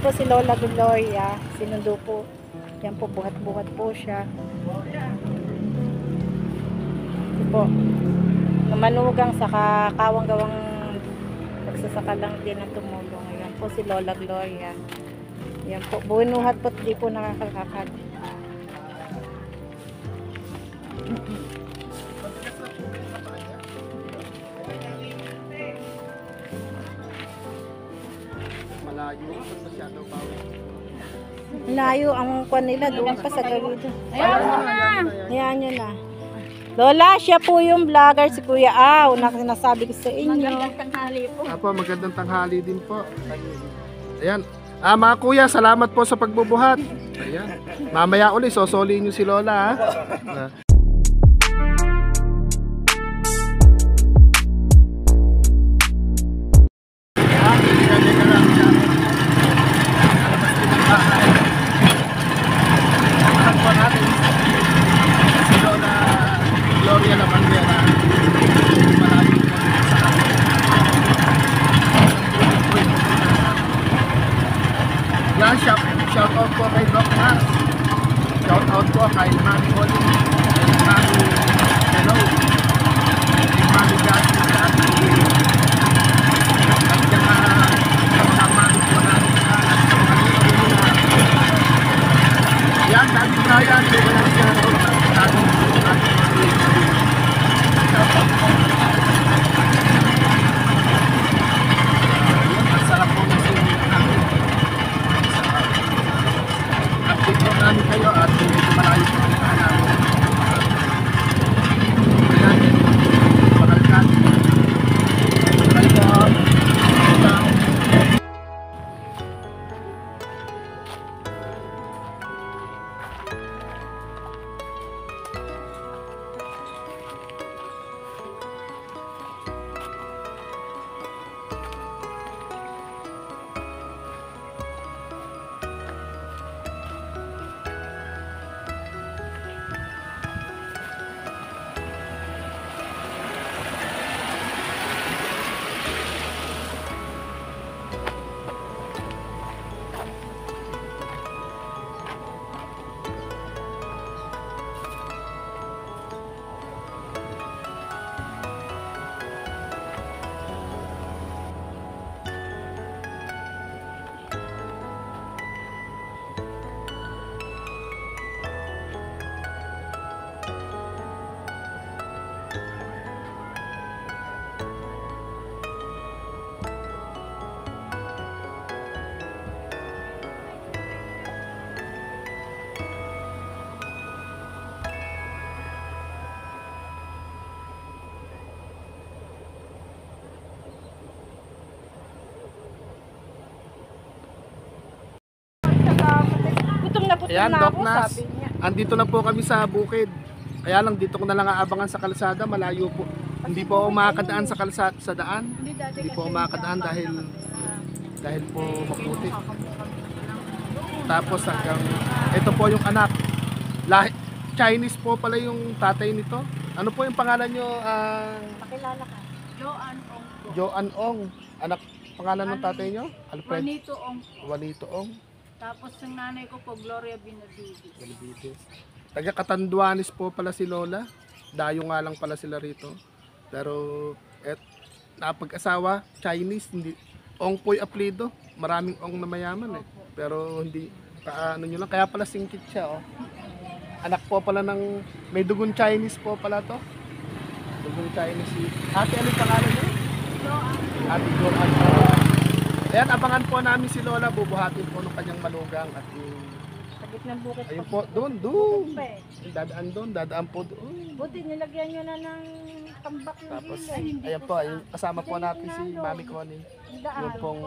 po si Lola Gloria. Sinundo po. Yan po, buhat-buhat po siya. Ito po. Manugang sa kawang-gawang pagsasaka lang din ang tumulong. Yan po si Lola Gloria. Yan po. Bunuhat po, di po nakakalakad. Malayo, masyado pa. Layo ang kwan nila doon pa sa gawid. Ayan nyo na. Lola, siya po yung vlogger si Kuya Aw na sinasabi ko sa inyo. Magandang tanghali po. Apo, magandang tanghali din po. Ayan. Mga kuya, salamat po sa pagbubuhat. Ayan. Mamaya uli, sosoliin nyo si Lola, ha? Gloria naman yan, ha? Yan, shout out po kay Doc Nas. Shout out po kay Mami Holly, kay Mami Hello, kay Mami Gati, at saka sa mga mami po namin sa yan, Daddy Brian, di ba lang siya ang sarap po ng singing namin. Update po namin kayo at medyo malayo po ang namin. Ayan, pakalkan. Pakalkan. Ayan, Doc Nas, andito na po kami sa bukid. Kaya lang dito ko na lang aabangan sa kalsada, malayo po. Hindi po ako makakadaan sa kalsada, sa daan. Hindi po ako makakadaan dahil po maputi. Tapos hanggang, ito po yung anak. Chinese po pala yung tatay nito. Ano po yung pangalan nyo? Pakilala ka. Joan Ong. Anak, pangalan ng tatay nyo? Alfred? Juanito Ong. Juanito Ong. Tapos yung nanay ko po, Gloria Benavides. Taga Catanduanes po pala si Lola. Dayo nga lang pala sila rito. Pero napag-asawa, Chinese, hindi. Ong po yung apelido. Maraming Ong na mayaman eh. Pero hindi, ano nyo lang. Kaya pala singkit siya oh. Anak po pala ng, may dugon Chinese po pala to. Dugon Chinese si, ate ano yung pangalan nyo? Ate Joan. Ayan, abangan po namin si Lola, bubuhatin po ng kanyang malugang at yung... Sa gitnang bukid. Ayun po, doon. Dadaan po doon. Buti nilagyan nyo na ng tambak yung Tapos, gilid. ayan po, ayun, kasama po natin si Mami Connie. Yung pong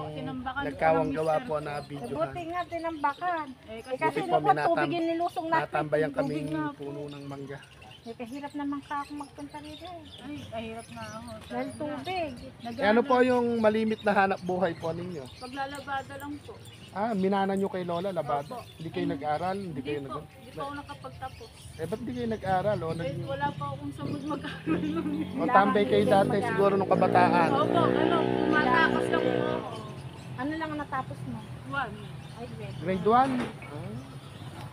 nagkawang gawa po na video. Buti nga tinambakan. Kasi Buti po, nung tubig yung nilusong natin. natambayan kaming puno ng mangga. Kahirap naman ka ako magpunta rito. Ay, kahirap na ako. Dahil tubig. Ano po yung malimit na hanap buhay po ninyo? Paglalabada lang po. Minana nyo kay Lola, labada. Opo. Hindi kayo nag-aral? Hindi kayo Hindi po ako nakapagtapos. ba't hindi kayo nag-aral? Wala pa akong samud mag-aral. O tambay kayo dati siguro nung kabataan. Opo, tumatakas lang po ako. Ano lang ang natapos mo? 1. Ay, grade. Grade 1?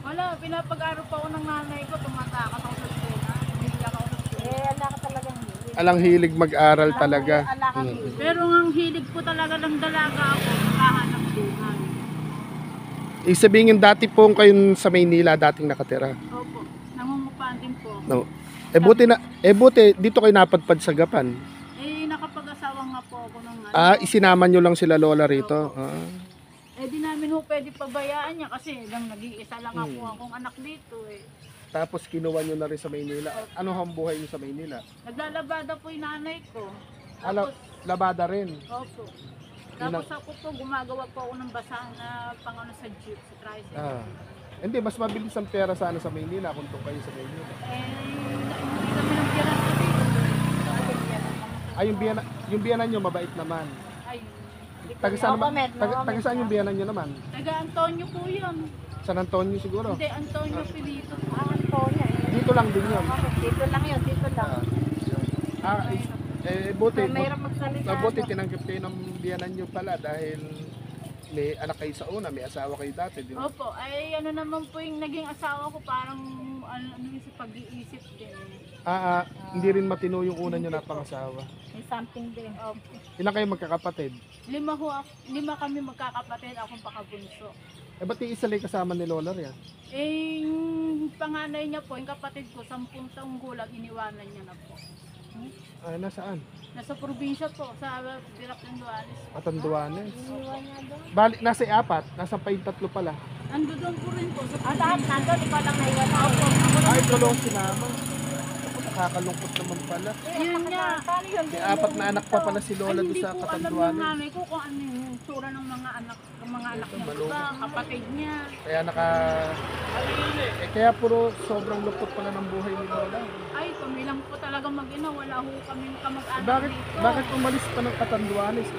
Wala, pinapag-aro pa ako ng nanay ko, tumatakas ako sa eskwela. Umiiyak ako sa eskwela. Ala ka talagang hilig. Alang hilig mag-aral talaga. Ala ka hilig. Pero ang hilig ko talaga ng dalaga ako, nakahanap buhay. Isabihin dati po kayo sa Maynila dating nakatira. Opo, nangungupahan din po. No. Buti dito kayo napadpad sa Gapan. Nakapag-asawa nga po ako ng ano. Isinama nyo lang sila lola rito. Di namin ho pwede pabayaan niya kasi lang nag-iisa lang ako akong anak dito eh. Tapos kinuha nyo na rin sa Maynila. Ano ang buhay nyo sa Maynila? Naglalabada po yung nanay ko. Labada rin. Opo. Tapos ako po, gumagawa po ako ng basahan na pangano sa jeep, sa tricycle. Hindi, mas mabilis ang pera sana sa Maynila kung doon kayo sa Maynila. Hindi kami ng pira na dito. Yung biyanan nyo mabait naman. Ay, Taga saan yung biyanan nyo naman? taga Antonio po yun. San Antonio siguro? Hindi, Antonio Pilito. Antonia. Dito lang din yun. Dito lang yun, dito lang. Buti Magsalita. buti tinanggap kayo ng biyanan nyo pala dahil may anak kayo sa una, may asawa kayo dati. Di ba? Opo, ay ano naman po yung naging asawa ko, parang ano yung sa pag-iisip din. Hindi rin matino yung una nyo na pangasawa. May something din. Opo. Ilan kayo magkakapatid? 5 kami magkakapatid, akong pakabunso. Ba't yung isa lang kasama ni Lola riyan? Yung panganay niya po, yung kapatid ko, 10 taong gulang, iniwanan niya na po. Nasaan? Nasa probinsya po, sa Birak ng Duanes. Katanduanes. Iniwan niya doon. Bali, nasa 4, nasa pa yung 3 pala. Ando doon po rin po sa Lahat probinsya. nandun, ikaw lang naiwan. Ay, tulong sinama. Nakakalungkot naman pala. Yun nga. Paano yun? May 4 na anak pa pala si Lola doon Hindi sa po alam ng Katanduanes. nanay ko kung ano yung tsura ng mga anak niya, ba, kapatid niya. Kaya kaya puro sobrang lupot pala ng buhay ni Lola. Ay, kami lang po talaga mag-ina, wala ho kami kamag-anak Bakit, dito. bakit umalis ka ng Katanduanes?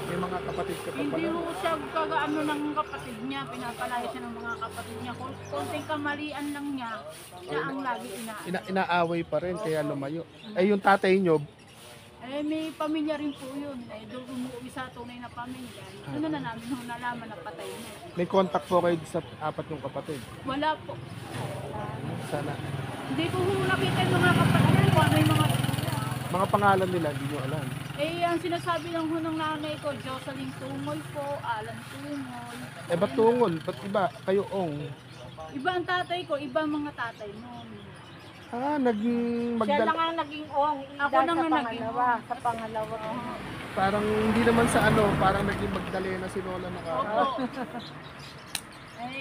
May mga kapatid ka pa Hindi pala. ho siya kagaano ng kapatid niya, pinapalaya siya ng mga kapatid niya. Konting kamalian lang niya, siya ang lagi Inaaway pa rin, kaya lumayo. Yung tatay nyo, may pamilya rin po yun. Doon umuwi sa tunay na pamilya. Ano na namin ho nalaman na patay niya. may contact po kayo sa 4 yung kapatid. Wala po. Sana. Hindi ko ho nakita yung mga kapatid ko, ano yung Mga pangalan nila, hindi nyo alam. ang sinasabi lang ho ng nanay ko, Jocelyn Tumoy po, Alan Tumoy. Ba't tungol? Ba't iba? Kayo ong. Iba ang tatay ko, iba ang mga tatay noon. Naging Siya lang ang naging ong. Ako Ida na sa nga naging pangalawa. Sa pangalawa. Parang hindi naman sa parang naging Magdalena si Lola na Opo.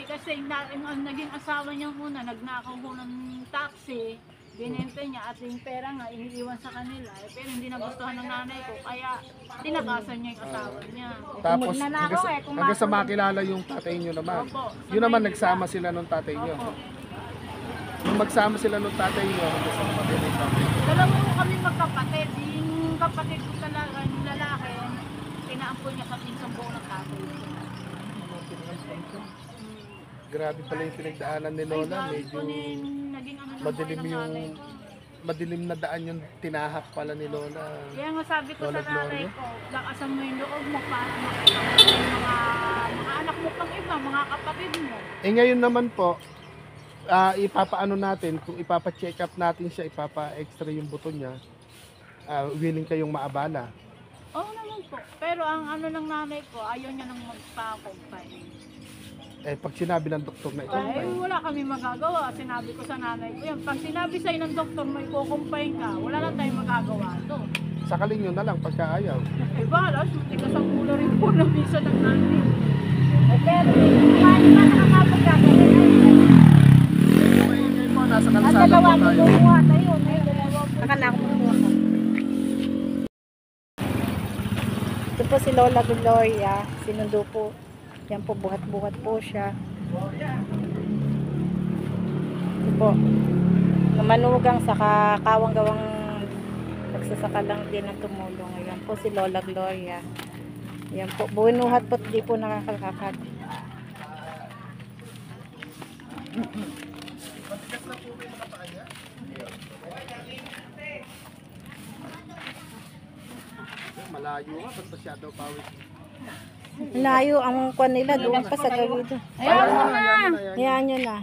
Kasi ang naging asawa niya muna, nagnakaw ho ng taxi, binenta niya at yung pera nga iniiwan sa kanila. Pero hindi nagustuhan ng nanay ko, kaya tinakasan niya yung asawa niya. Tapos Magnanakaw hanggang sa makilala yung tatay nyo naman. Opo. Yun naman nagsama sila nung tatay nyo. Opo. Nung magsama sila nung tatay nyo, hanggang sa mamatay na yung tatay. Dalawa ko kami magkapatid. Yung kapatid ko talaga, yung lalaki, pinaampun niya sa pinsang buo ng tatay ko. Grabe pala yung pinagdaanan ni Lola. Medyo Naging ano madilim ng yung nanay ko. madilim na daan yung tinahak pala ni Lola. Kaya nga sabi ko Lola sa nanay Gloria? ko, lakasan mo yung loob mo para makita mo yung mga anak mo pang iba, mga kapatid mo. Ngayon naman po, ipapaano natin, kung ipapa-check up natin siya, ipapa-extra yung buto niya, willing kayong maabala. Oo naman po. Pero ang ano ng nanay ko, ayaw niya nang magpa-confine. Pag sinabi ng doktor na ito, Ay, wala kami magagawa. Sinabi ko sa nanay ko yan. Pag sinabi sa'yo ng doktor mo, ikukumpine ka, wala lang tayong magagawa doon. sakalin nyo na lang pagka ayaw. Bahala, tigas ang ulo rin po na misa ng nanay. Pero, paano ba nakakapagkagaling? Ngayon po, nasa Ang kalsada dalawa, po tayo. tulungan tayo. Nakala ko tulungan. Ito po si Lola Gloria. Sinundo po. Yan po, buhat-buhat po siya. Ito po. Manugang sa kawang-gawang nagsasaka lang din ang tumulong. Ayan po si Lola Gloria. Yan po. Bunuhat po, di po nakakalakad. Malayo ka, ba't masyado pawis? Layo ang kwan nila doon pa sa gawin. Ayaw mo na. Ayan nyo na.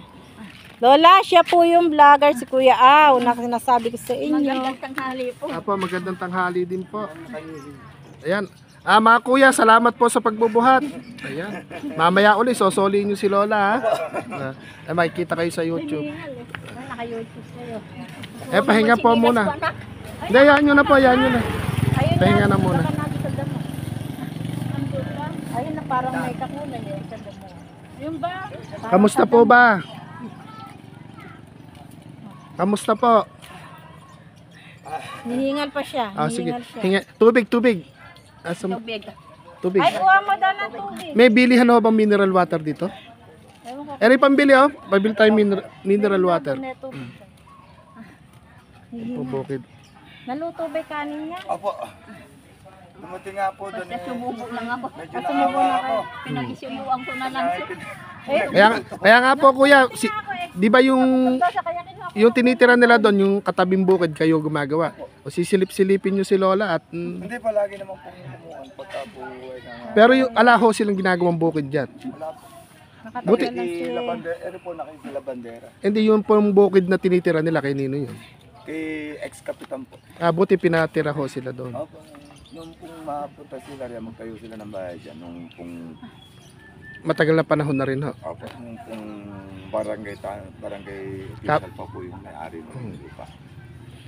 Lola, siya po yung vlogger si Kuya Aw na nasabi ko sa inyo. Magandang tanghali po. Apo, magandang tanghali din po. Ayan. Mga kuya, salamat po sa pagbubuhat. Ayan. Mamaya uli, sosoli nyo si Lola, ha? Makikita kayo sa YouTube. Naka-YouTube kayo. Pahinga po muna. Hindi, yan nyo na po, yan nyo na. Pahinga na muna. Ayun na parang may kakunan eh sa damo. Yung ba? Kamusta po ba? Kamusta po? Hihingal pa siya. Sige. Hihingal siya. Hinga. Tubig. Tubig. Tubig. Ay, kuha mo daw ng tubig. May bilihan ho bang mineral water dito? Ewan ko. Eri pambili oh. Pabili tayo mineral water. Neto. Bukid. Naluto ba yung kanin niya? Opo. Dumating nga po doon Basta sumubo lang ako. medyo naawa ako. Pinag-isuyuan ko na lang siya. Kaya nga po kuya, di ba yung tinitira nila doon, yung katabing bukid kayo gumagawa? O sisilip-silipin nyo si Lola at Hindi pa lagi naman pong umuan pagka po ay nga. pero yung alaho silang ginagawang bukid dyan. Wala po. Buti- Eri po nakikilabandera. Hindi yung pong bukid na tinitira nila kay Nino yun. Kay ex-kapitan po. Buti pinatira ho sila doon. Opo. Nung pong mapunta sila riyan, magtayo sila ng bahay dyan. Nung pong, Matagal na panahon na rin ho. opo, nung pong barangay Kap- official pa po yung may-ari ng lupa.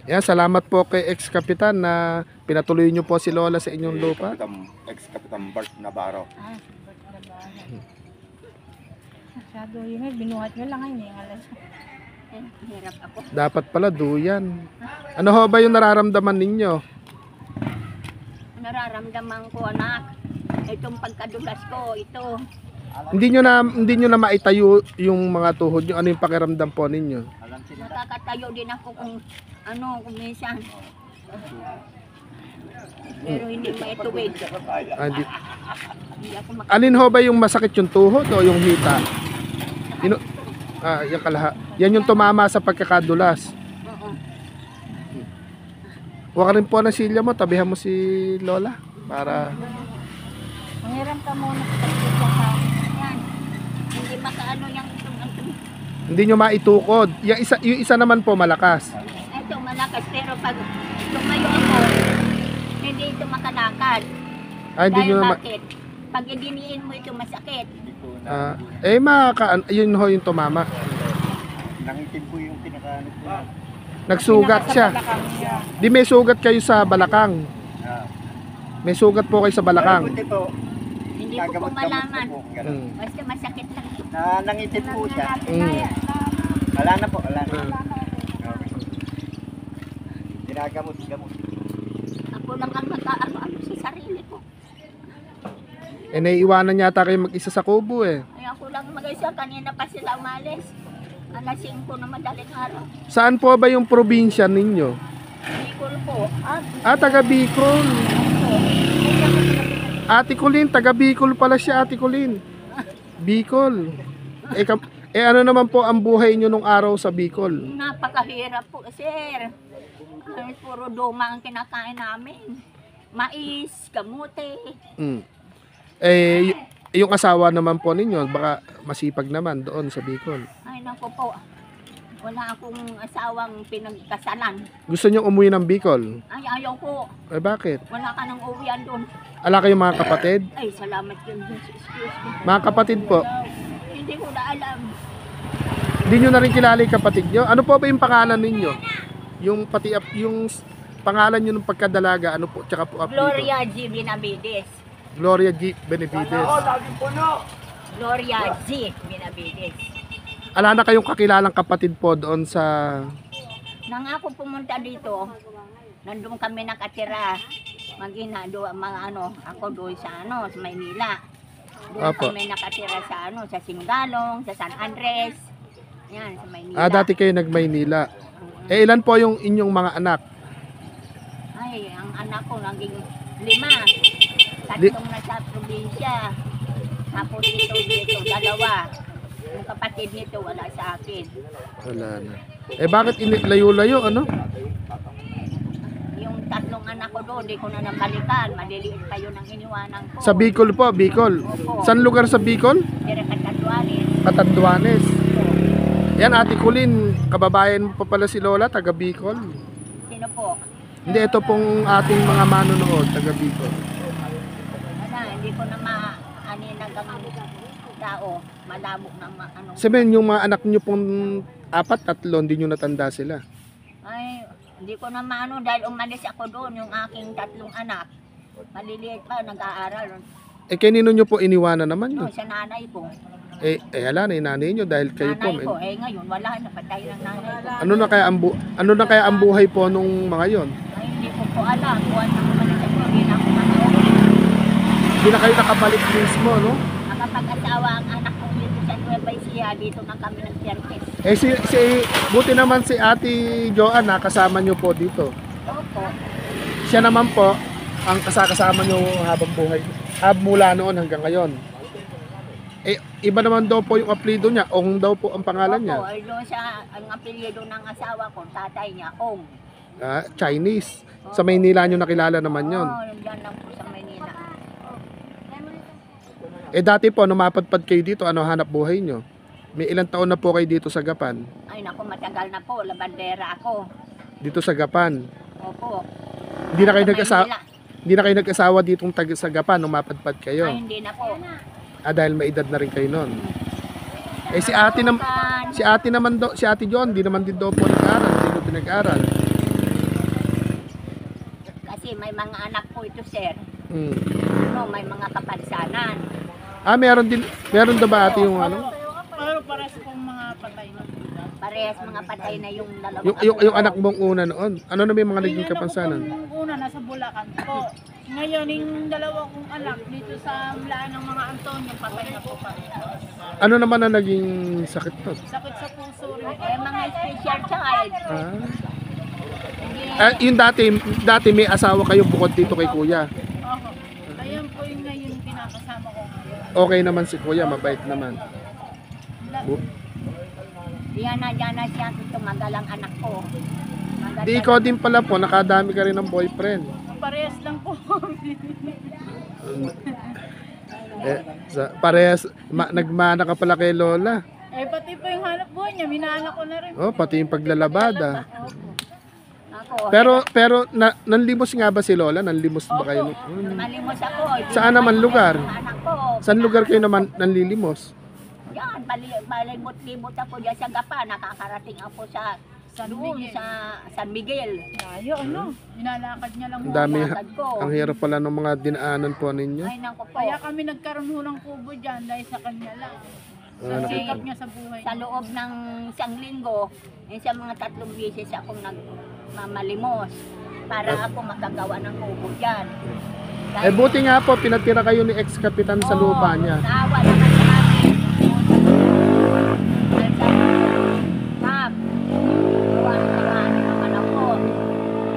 Yan, salamat po kay ex-kapitan na pinatuloy nyo po si Lola sa inyong lupa. Ex-kapitan Bart Navarro. Masyado yun. Binuhat nyo lang. Hiningal na siya. Hirap ako. Dapat pala duyan. Ano ho ba yung nararamdaman ninyo? Nararamdaman ko, anak. Itong pagkadulas ko, ito. Hindi nyo na maitayo yung mga tuhod nyo. Ano yung pakiramdam po ninyo? Nakakatayo din ako kung kung minsan. Pero hindi maituwid. Hindi ako Alin ho ba yung masakit yung tuhod o yung hita? Yung yan yung tumama sa pagkakadulas. Oo. Huwag ka rin po ng silya mo, tabihan mo si Lola para Manghiram ka muna sa pagkita ka. Yan. Hindi makaano yung itong. hindi nyo maitukod. Yung isa naman po malakas. Ito malakas pero pag tumayo ako, hindi ito makalakad. Hindi Dahil nyo na bakit? Pag idiniin mo ito masakit. yun ho yung tumama. Nangitim po yung pinakaano po. Nagsugat siya. Di may sugat kayo sa balakang. May sugat po kayo sa balakang. Buti po, Hindi ko po malaman. Mm. Basta masakit lang. nangitim po siya. Mm. Wala na po, wala na. Ginagamot. Ako lang ang mag-aano sa sarili ko. Naiiwanan yata kayo mag-isa sa kubo eh. Ay ako lang mag-isa. Kanina pa sila umalis. Alas 5 na madaling araw. Saan po ba yung probinsya ninyo? Bicol po. Taga Bicol. Ate Colin, taga Bicol pala siya, Ate Colin. Bicol. Ano naman po ang buhay nyo nung araw sa Bicol? Napakahirap po, sir. Ay, puro duma ang kinakain namin. Mais, kamote. Mm. Yung asawa naman po ninyo, baka masipag naman doon sa Bicol. Ay, naku po. Wala akong asawang pinagkasalan. Gusto nyo umuwi ng Bicol? Ay, ayaw ko. Bakit? Wala ka nang uwian doon. Ala kayong mga kapatid? Ay, salamat yun. Excuse me. Mga kapatid po, Hindi ko na alam. hindi nyo na rin kilala yung kapatid nyo? Ano po ba yung pangalan ninyo? Yung pangalan nyo ng pagkadalaga, ano po, tsaka po apelido? Gloria G. Benavides. Gloria G. Benavides. Gloria G. Benavides. Ala na kayong kakilalang kapatid po doon sa... Nang ako pumunta dito, nandun kami nakatira. Mag-ina, ako doon sa sa Maynila. Doon Apo. kami nakatira sa sa Singalong, sa San Andres. Yan, sa Maynila. Dati kayo nag-Maynila. Ilan po yung inyong mga anak? Ay, ang anak ko naging 5. Tatlong nasa probinsya. Tapos dito, 2. Yung kapatid nito wala sa akin. Wala na. Bakit layo-layo, ano? Yung tatlong tatlong anak ko doon, di ko na nabalikan. Maliliit pa yun ang iniwanan ko. Sa Bicol po, Bicol. Opo. Saan lugar sa Bicol? Dire Katanduanes. Catanduanes. Yan, Ate Kulin, kababayan mo pa pala si Lola, taga Bicol. Sino po? Hindi, ito pong ating mga manonood, taga Bicol. Hindi ko na ma-anin hanggang tao. Malabok na ano. Sabihin, yung mga anak nyo pong 4, 3, hindi nyo natanda sila. Ay, hindi ko na maano dahil umalis ako doon, yung aking 3 anak. Maliliit pa, nag-aaral. Eh, kanino nyo po iniwanan naman yun? No, sa nanay ko. Hala na, nanay nyo dahil kayo po. Nanay ko, ngayon, wala na, patay ng nanay ko. Ano na kaya ang buhay po nung mga yon? Ay, hindi ko po alam. Buwan na kumalik ako, hindi na ako nakauwi. Hindi na kayo nakabalik mismo, no? Nakapag-asawa ang anak ko dito sa Nueva Ecija, dito na kami ng Pierres. Buti naman si Ate Joanne, kasama nyo po dito. Opo. Siya naman po, ang kasama nyo habang buhay. Mula noon hanggang ngayon. Iba naman daw po yung apelyido niya. Ong daw po ang pangalan niya. Opo, ay doon siya, ang apelyido ng asawa ko, tatay niya, Ong. Chinese. Sa Maynila nyo nakilala naman yon. Oo, nandiyan lang po sa Maynila. Dati po, numapadpad kayo dito, ano hanap buhay nyo? May ilang taon na po kayo dito sa Gapan? Ay, naku, matagal na po, labandera ako. Dito sa Gapan. Opo. Hindi na kayo Sa nag-asawa, Maynila. hindi na kayo nag-asawa ditong taga sa Gapan nung mapadpad kayo. Ay, hindi na po. Dahil may edad na rin kayo noon. Si ate naman do, si Ate John, di naman din daw po nag-aral, hindi ko pinag-aral. Kasi may mga anak po ito, sir. Hmm. No, may mga kapansanan. Meron daw ba ate yung ano? Pero parehas pong mga patay na. Parehas mga patay na yung dalawang Yung anak mong una noon. Ano na may mga naging Yung anak ko kapansanan? pong una nasa Bulacan po. Ngayon, yung dalawa kong anak dito sa Laan ng mga Antonio, patay na po parehas. Ano naman ang naging sakit to? Sakit sa puso rin. mga special child. Yung dati may asawa kayo bukod dito kay kuya. Oho. Ayan po yung ngayon pinakasama ko ngayon. Okay naman si kuya, mabait naman. Diyan na siya tumagal ang anak ko. Di ikaw din pala po, nakadami ka rin ng boyfriend. Parehas lang po. Parehas, nagmana ka pala kay Lola. Pati po yung hanap buhay niya, minana ko na rin. Pati yung paglalabada. Ako, Pero nanlimos nga ba si Lola? Nanlimos ba kayo? malimos ako. Saan naman lugar? Anak ko. Saan lugar kayo naman nanlilimos? Yan, balimot-limot ako dyan sa Gapa. Nakakarating ako sa San doon Miguel. sa San Miguel. Ayo, ano? Minalakad niya lang Ang po. dami, Lakad ko. ang hirap pala ng mga dinaanan po ninyo. Ay, naku po. Kaya kami nagkaroon ho ng kubo dyan dahil sa kanya lang. Sa sikap niya sa buhay. Sa loob ng isang linggo, sa mga 3 beses akong nagmamalimos para ako makagawa ng kubo dyan. Buti nga po, pinatira kayo ni ex-kapitan sa lupa niya. Naawa naman sa akin. Dahil sabi ko, Ma'am, gawa naman ako.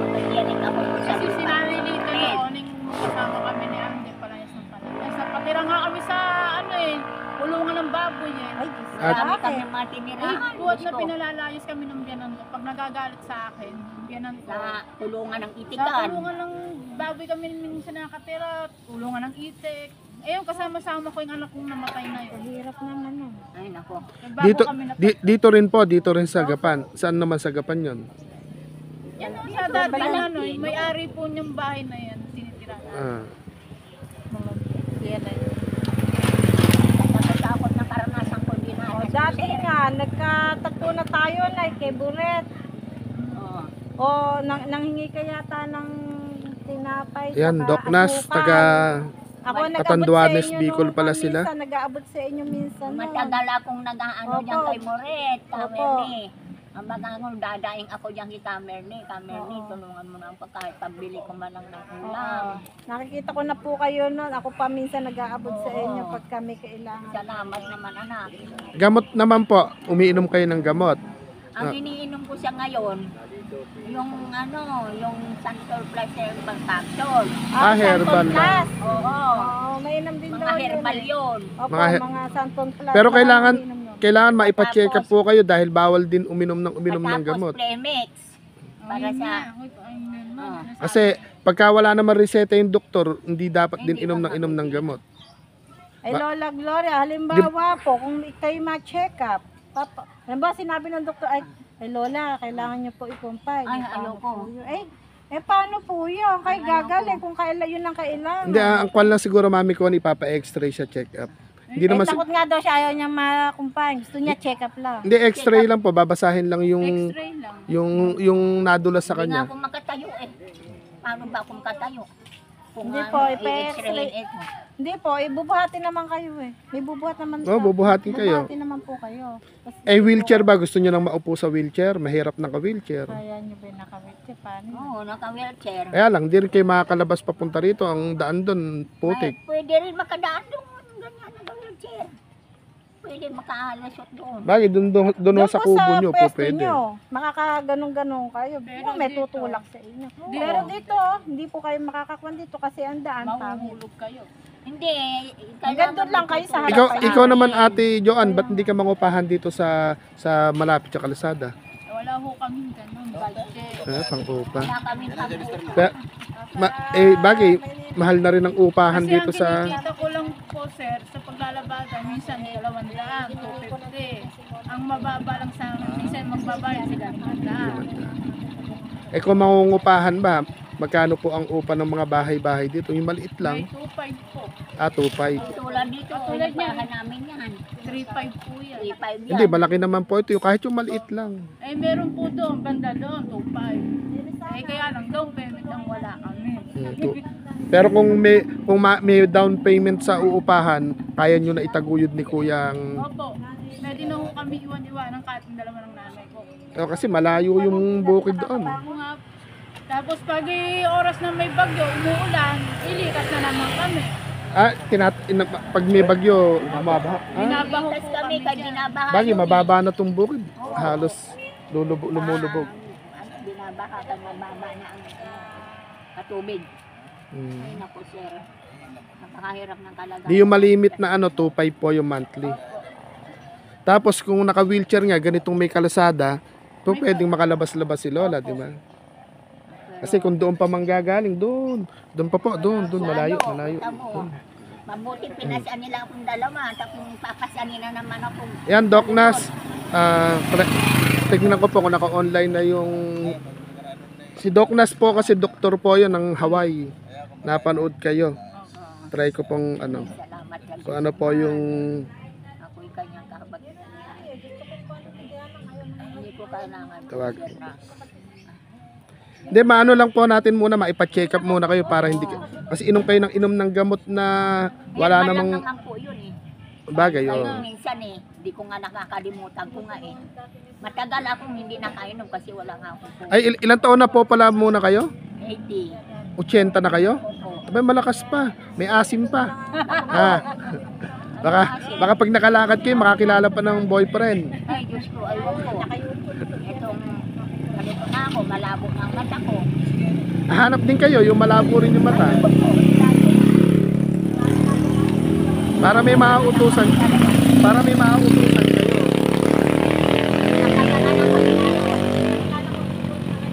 Magkikinig ako sa Kasi lupa. sinanay dito noon, kasama kami ni Andy Palayas ng Palayas. Napatira nga kami sa kulungan ng baboy eh. Ay, Marami kami mga tinirahan. Buhat na Gusto. pinalalayas kami ng biyanan ko. Pag nagagalit sa akin, biyanan ko. Sa kulungan ng Sa itikan. kulungan ng baboy kami minsan nakatira, kulungan ng itik. Ayun, kasama-sama ko yung anak kong namatay na yun. hirap naman nun. Ay, nako. Bago Dito, kami dito rin po, dito rin sa Gapan. Saan naman sa Gapan yon? Yan o, sa dati na may-ari po niyang bahay na yan, sinitira. Yan na yun. Natatakot na karanasan ko din na. Dati nga, nagkatagpo na tayo kay Buret. Oo. Nanghingi ka yata ng tinapay. Yan, saka Doc Nas, asukal. taga Ako nag-abot Catanduanes, sa inyo Bicol nung pala sila. minsan, nag-aabot sa inyo minsan. nun. Matagal akong nag-aano Opo. dyan kay Moret, Opo. Kamerni. Ang baga ko, dadaing ako dyan kay Kamerni. Kamerni, Oo. tulungan mo na ako kahit pabili ko man lang ng Oo. ulam. Nakikita ko na po kayo nun. Ako pa minsan nag-aabot sa Oo. inyo pag kami kailangan. Salamat naman anak. Gamot naman po, umiinom kayo ng gamot. Ang iniinom ko siya ngayon, yung yung Santor Plus Herbal Capsule. Herbal Santon na. Plus. Oo. Oo, mainam din Mga daw herbal yun. yun. Opo, Mga mga Santon Plus. Pero Marami kailangan- mainam nun. Kailangan maipa-check up po kayo dahil bawal din uminom ng gamot. Premix. Para Ayun sa na, uy, ayun na. naman. Kasi pagka wala naman reseta yung doktor, hindi dapat din Hindi inom ng gamot. Ay, Lola Gloria, halimbawa po, kung kayo ma-check up, halimbawa sinabi ng doktor, ay Lola, kailangan niyo po i-confide. Ay, Paano ayoko. po yun? Paano po yun? Kay gagaling kung yun ang kailangan. Hindi, ang kwan lang siguro mami ko, ipapa-x-ray siya check up. Hindi naman Takot nga daw siya, ayaw niya ma-confine. Gusto niya check up lang. hindi x-ray lang po, babasahin lang yung X-ray lang. yung nadulas sa Hindi nga kanya. ako makatayo eh. Paano ba akong makatayo? Kung Hindi ano, po, i-x-ray ito. Hindi po, ibubuhatin naman kayo eh. May bubuhat naman Oh, bubuhatin kayo. Bubuhatin naman po kayo. Kasi Wheelchair ba? Gusto niyo nang maupo sa wheelchair? Mahirap naka-wheelchair. kaya niyo ba nakawit paano? Oo, naka-wheelchair. Kaya lang, hindi rin kayo makakalabas papunta rito. Ang daan doon, putik. Ay, pwede rin makadaan doon. Ganyan ang wheelchair. Pwede makaalasot doon. Bakit? Doon sa kubo nyo po pwesto pwede. nyo, makakaganong-ganong kayo. Pero May dito- tutulak sa inyo. Dito- Pero dito, hindi po kayo makakakuan dito kasi ang daan pangit. Mahuhulog kayo. Hindi. Hanggang doon lang kayo sa Ikaw, harapan. ikaw naman ate Joan, ba't hindi ka mangupahan dito sa malapit sa kalsada? Wala ho kami ganun, budget. Pang-upa. Wala kami pag-upa. Kaya, bagay, mahal na rin ang upahan Kasi dito ang sa... kinikita ko lang po, sir, sa paglalabada, minsan 200, 250. Ang mababa lang sa amin, minsan magbabayad sila 500. Kung mangungupahan ba, magkano po ang upa ng mga bahay-bahay dito? Yung maliit May lang. 2.5 po. 2.5. Tulad dito, Tulad niya. upahan namin yan. 3.5 po yan. 3.5 yan. Hindi, malaki naman po ito. Kahit yung maliit lang. Eh, meron po doon, banda doon, 2.5. Eh, kaya lang, down payment ang wala kami. Pero kung may down payment sa uupahan, kaya nyo na itaguyod ni kuya ang... Opo, pwede na ho kami iwan-iwanan kahit yung dalawa ng nanay ko. Kasi malayo yung bukid doon. Ako nga, tapos pag oras na may bagyo, umuulan, ilikas na naman kami. Pag may bagyo, bumabaha. Binabaho Tapos po kami, kami kaya dyan. binabaha. Bagay, yun eh. mababa na itong bukid. Halos lumulubog. Binabaha ka, mababa na ang katubig. Ay, naku, sir. Napakahirap ng kalagayan. Di yung malimit na 2.5 po yung monthly. Tapos kung naka-wheelchair nga, ganitong may kalsada, po pwedeng makalabas-labas si Lola, di ba? Kasi kung doon pa manggagaling, doon pa po, doon, malayo. Kita mo, mabuti pinasyan nila akong dalawa, tapos papasyan nila naman ako. Yan, Doc Nas, tignan ko po kung naka-online na yung... Si Doc Nas po kasi doktor po yun ng Hawaii. Napanood kayo. Try ko pong Salamat lang. kung ano po yung... Ako'y kanyang kahabat. Hindi ko kailangan. Tawag. Sir, na- Hindi, maano lang po natin muna, maipa-check up muna kayo para hindi... Kasi inom kayo ng inom ng gamot na wala Meron namang lang naman po yun eh. bagay. Kaya Oh. minsan eh, di ko nga nakakalimutan ko nga eh. Matagal akong hindi nakainom kasi wala nga akong po. Ay, ilang taon na po pala muna kayo? 80. 80 na kayo? Opo. Abay, malakas pa. May asim pa. Baka pag nakalakad kayo, makakilala pa ng boyfriend. Ay, Diyos ko, ayun ko. Itong, ganito na ako, malabo na ang mata ko. Hanap din kayo, yung malabo rin yung mata. Para may maautusan. Para may maautusan kayo.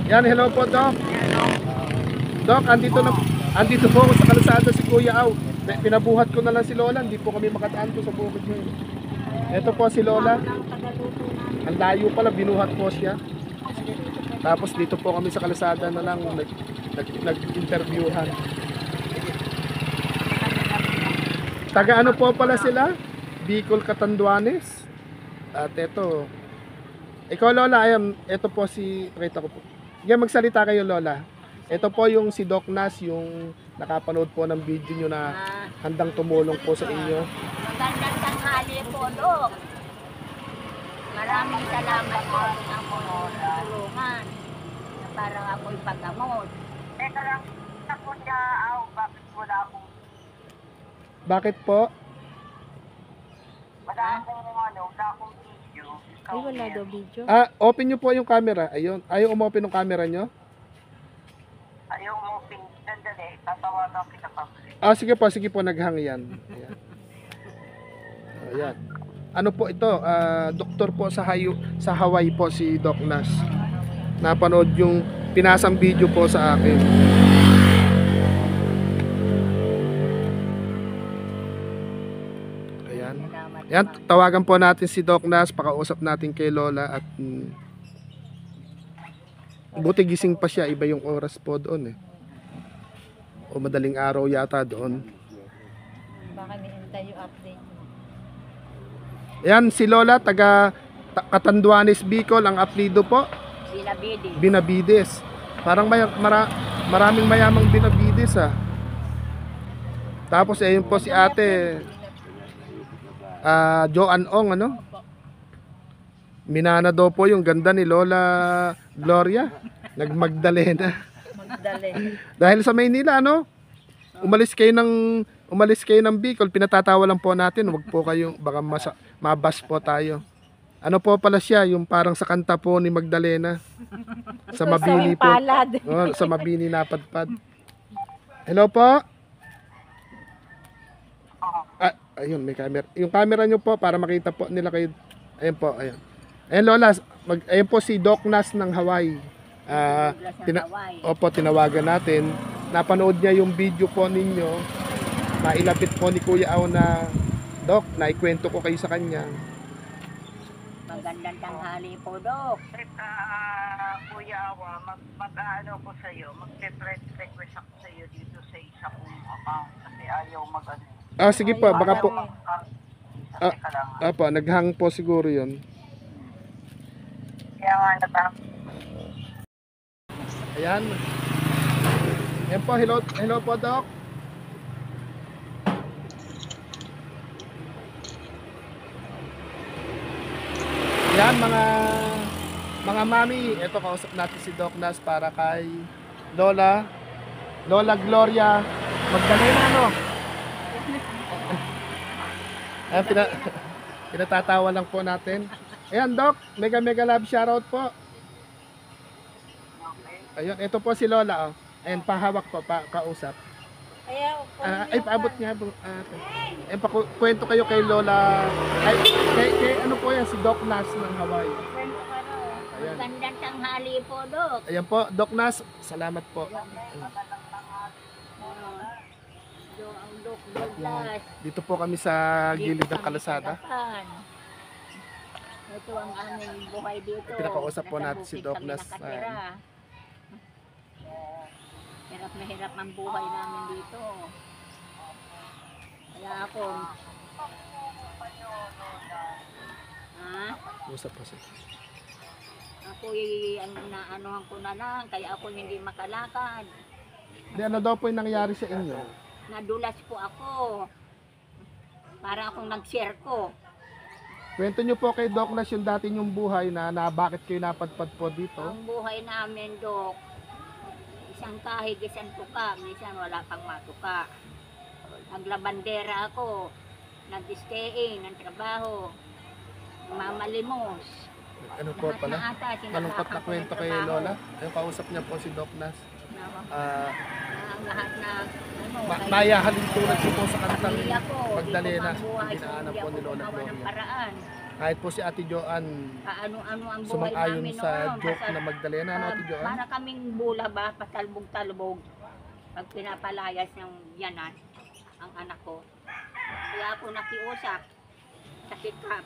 Yan, hello po, Doc. Doc, andito po ako sa kalsada si Kuya Aw. Pinabuhat ko na lang si Lola, hindi po kami makadaan po sa bukid niya. Ito po si Lola. Ang layo pala, binuhat po siya. Tapos dito po kami sa kalsada na lang nag-interviewhan. Taga ano po pala sila? Bicol, Catanduanes. At ito. Ikaw Lola, ito po si, pakita ko po. Yan, magsalita kayo Lola. Ito po yung si Doc Nas, yung nakapanood po ng video nyo na handang tumulong po sa inyo. Magandang tanghali po, Dok. Maraming salamat po sa mga tulungan na para ako'y paggamot. Teka lang, ako siya, bakit wala akong Bakit po? wala akong video. Ay, wala daw video. Open nyo po yung camera. Ayun. Ayaw umopen yung camera nyo? Ayaw mo sandali, tatawagan kita pa. Sige po, naghang yan. Ayan. Ayan. Ano po ito? Doktor po sa Hawaii po si Doc Nas. Napanood yung pinasang video po sa akin. Ayan. Salamat. Yan, tawagan po natin si Doc Nas, pakausap natin kay Lola at buti gising pa siya, iba yung oras po doon eh. O madaling araw yata doon. Baka nihintay yung update. Yan, si Lola, taga Catanduanes, Bicol, ang apelido po, Binabidi. Binabides. Parang maraming mayamang Binabides ah. Tapos ayun po si ate Joan Ong, ano? Minana daw po yung ganda ni Lola Gloria. Nagmagdalena. Magdali. Dahil sa Maynila, ano? Umalis kayo ng Bicol, pinatatawa lang po natin. Huwag po kayong baka mabas po tayo. Ano po pala siya, yung parang sa kanta po ni Magdalena. Sa Mabini po. Palad. Oh, sa Mabini napadpad. Hello po. Ayun, may camera. Yung camera nyo po para makita po nila kayo. Ayun po, ayun. Ayun Lola, ayun po si Doc Nas ng Hawaii. Opo, tinawagan natin. Napanood niya yung video po ninyo. Nailapit po ni Kuya Aw na, Doc, naikwento ko kayo sa kanya. Magandang tanghali po, Dok. Kuya Awa, mag-ano ko sa'yo, mag-friend request ako sa'yo dito sa isa kong account kasi ayaw mag-ano. Sige po, baka po. Teka lang. Opo, naghang po siguro yun. Kaya nga natang Ayan. Ayan po, hello po, Doc. Ayan, mga mami, eto kausap natin si Doc Nas para kay Lola Gloria Magdalena, no? Ayan, pinatatawa lang po natin. Ayan, Doc, mega love shoutout po. Ayun, ito po si Lola, oh. Ayan, pahawak po, kausap. Ay, paabot niya. Ayan, kwento kayo kay Lola. Ay, kay ano po yan, si Doc Nas ng Hawaii. Ayan. Magandang tanghali po, Dok. Ayan po, Doc Nas, salamat po. Ang Dok Douglas. Dito po kami sa gilid ng kalsada. Ito ang aming buhay dito. Pinakausap po Nasa natin si bukid Doc kami Nas. nakatira. Hirap na hirap ang buhay namin dito. Kaya ako, Usap po siya. naanuhan ko na lang, kaya ako hindi makalakad. Hindi, ano daw po yung nangyari sa inyo? Nadulas po ako. Para akong nag-share ko. Kwento nyo po kay Doc Nas yung dati nyong buhay na bakit kayo napadpad po dito. Ang buhay namin, Dok, isang kahig, isang tuka, minsan wala pang matuka. Naglabandera ako, nag-staying ng trabaho, mamalimos. Ano po Lahat pala? na ata, Malungkot na sinasakang ko kwento ng kay trabaho. Lola. Ayun, kausap niya po si Doc Nas. Ang lahat na, kaya- Mayahalin tulad siya po sa kantang Pamilya ko, Magdalena. di ko mabuhay, Dinaanan hindi po ako ni Lola gumawa ng Gloria. paraan. Kahit po si Ate Joan Ano-ano ang buhay sumang-ayon namin sa noon. joke Basta- na Magdalena, ano Ate Joan? Para kaming bula ba, patalbog-talbog. Pag pinapalayas ng yanan, ang anak ko. Kaya ako nakiusap sa sikap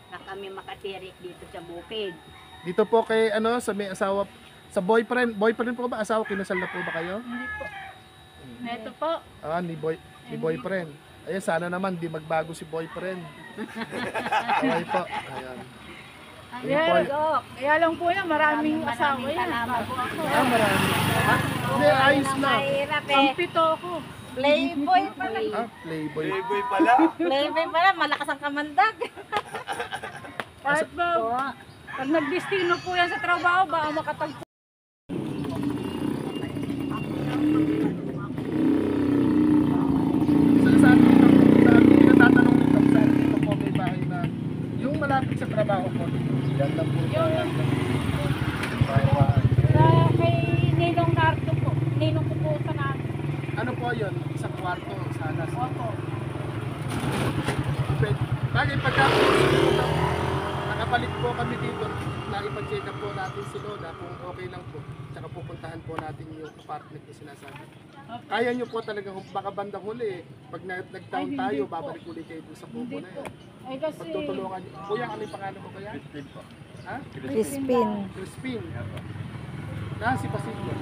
na kami makatirik dito sa bukid. Dito po kay ano, sa may asawa, sa boyfriend po ba? Asawa, kinasal na po ba kayo? Hindi po. Neto po. Ni boyfriend. Ayan, sana naman di magbago si boyfriend. Okay po. Ayan. Ayun po. Dok, kaya lang po yan, maraming asawa yan. Salamat po ako. Marami. Hindi, ayos na. Mahirap Ang eh. pito ko. Playboy pala. Playboy. Playboy pala. Playboy pala. Malakas ang kamandag. Kahit ba, pag nagdestino po yan sa trabaho, baka makatagpo. Saan natatanong nito, saan dito po may bahay na yung malapit sa trabaho ko. Yan lang po. Kay Ninong Nardo po. Ninong ko po sa namin. Ano po yun? Isang kwarto, sana. Opo. Bagay pagka babalik po kami dito na ipa-check up po natin si Lola kung okay lang po. Tsaka pupuntahan po natin yung apartment na sinasabi. Kaya nyo po talaga, baka bandang huli, pag nag-down Ay, hindi tayo, po. babalik ulit kayo dun sa kuko Hindi na po. yan. Ay kasi, Pagtutulungan nyo. Kuya, ano yung pangalan mo kaya? Ha? Crispin. Crispin. Si Pasilio.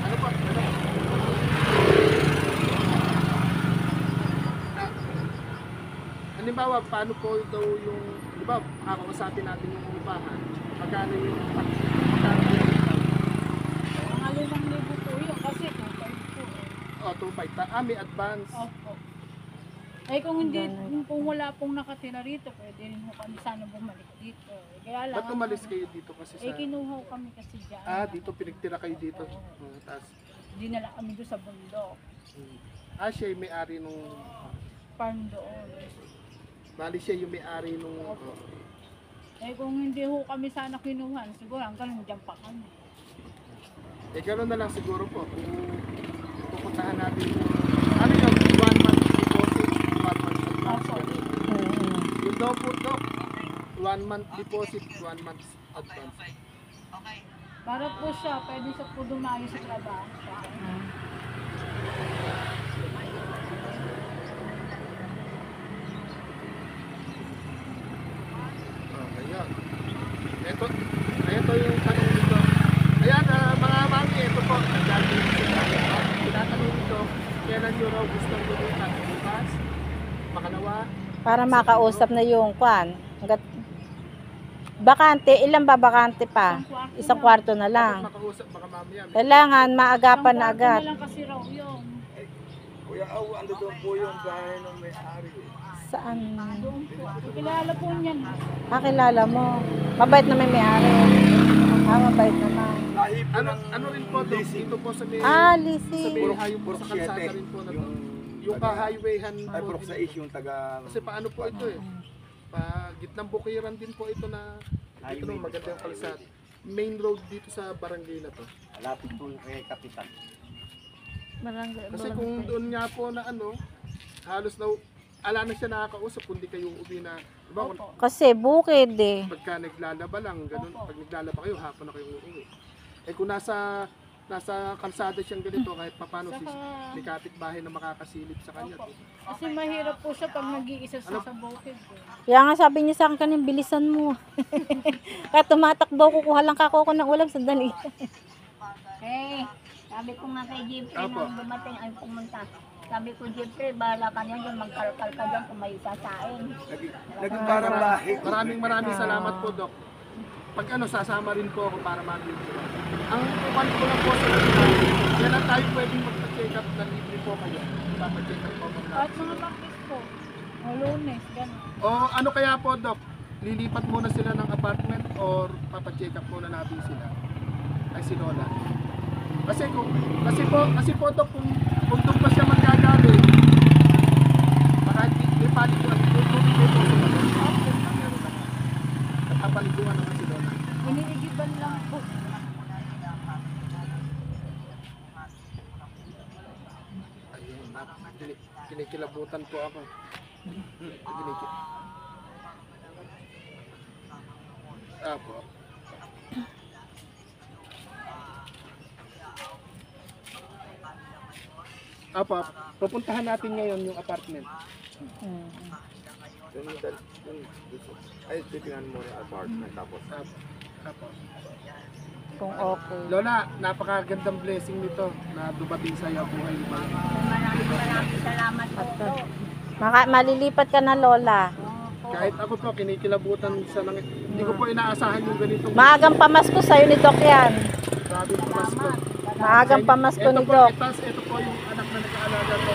Ano po? Ano? Halimbawa, paano po daw yung, di ba, kakausapin natin yung upahan, magkano yung magkano yung mga 5,000 po yun kasi 2,500 po. 2.5. May advance. Opo. Ay kung hindi, kung wala pong nakatira rito, pwede rin ho kami sana bumalik dito. Kaya lang, Ba't umalis kayo dito kasi sa... kinuha ho kami kasi dyan. dito, pinagtira kayo dito. Tapos, Dinala kami doon sa bundok. siya yung may-ari nung... Farm doon. Bali siya yung may-ari nung... Kung hindi ho kami sana kinuha, siguro hanggang dyan pa kami. Gano'n na lang siguro po. Kung pupuntahan natin yung... Ano yun? 1 month deposit, 1 month advance. Opo. Ganun. Yung daw po ito, 1 month deposit, 1 month advance. Para po siya, pwede siya po dumayo sa trabaho. Ayan. Ito yung tanong dito. Ayan, mga mami, ito po. Nagagawin sila. Tinatanong dito, kailan nyo raw gustong lumipat? Bukas? Makalawa? Para makausap na yung kwan. Bakante, ilan ba bakante pa? Isang kwarto na Bakit lang. makausap baka mamaya? Kailangan maagapan na agad. na lang kasi raw yun. Kuya, ando doon po yung bahay ng may-ari. Saan? Doon po. Kilala po niyan. Kilala mo. Mabait na may-ari. Mabait naman. Lahi po Ano rin po ito? Dito po sa may... Ah, Sa leasing. may hayong po sa kalsada rin po na to. Yung ka-highwayhan Ay, po. Prof. sa dito. yung taga... Kasi paano po ito eh? Gitnang bukiran din po ito na ito nung magandang kalsada. Main road dito sa barangay na to. Lapit po kay Kapitan. Kasi kung doon nga po na halos na ala na siya nakakausap kundi kayo uwi na, diba, kung Kasi bukid eh. pagka naglalaba lang, ganun, pag naglalaba kayo, hapon na kayo uuwi. Ko nasa kalsada siyang ganito, kahit papano may kapitbahay na makakasilip sa kanya. Opo. Kasi mahirap po siya pag nag-iisa siya sa bukid. Kaya nga sabi niya sa akin kanina, bilisan mo. Kaya tumatakbo, kukuha lang kako ng ulam sandali. Sabi ko nga kay Jeffrey Apo. nang dumating ay pumunta. Sabi ko, Jeffrey, bahala ka niyan dyan, magkalkal ka dyan kung may sasain. Naging parang lahi. Maraming salamat po, Dok. Pag sasama rin po ako para mag-video. Ang upan ko lang po sa kanila, kailan tayo pwedeng magpa-check up na libre po kayo? Papa-check up po po At natin. mga bakit po. O lunes, gano'n. O ano kaya po, Dok? Lilipat muna sila ng apartment or papa-check up muna natin sila? Ay si Lola. Kasi po Dok, kung doon pa siya magagaling, baka may paliguan, doon po sa Lola. At papaliguan naman si Lola. Iniigiban lang po. Ayun, kinikilabutan po ako. Apo. Apa, pupuntahan natin ngayon yung apartment. Ay, titingnan mo yung apartment tapos. Apo. Kung okay. Lola, napakagandang blessing nito na dumating sa iyo buhay mo. Maraming salamat po. Malilipat ka na, Lola. Kahit ako po, kinikilabutan sa hindi ko po inaasahan yung ganitong Maagang pamasko sa'yo ni Doc yan. grabe po Pasko. Maagang pamasko ni Ito Doc. ito po yung anak na nag-aalaga ko.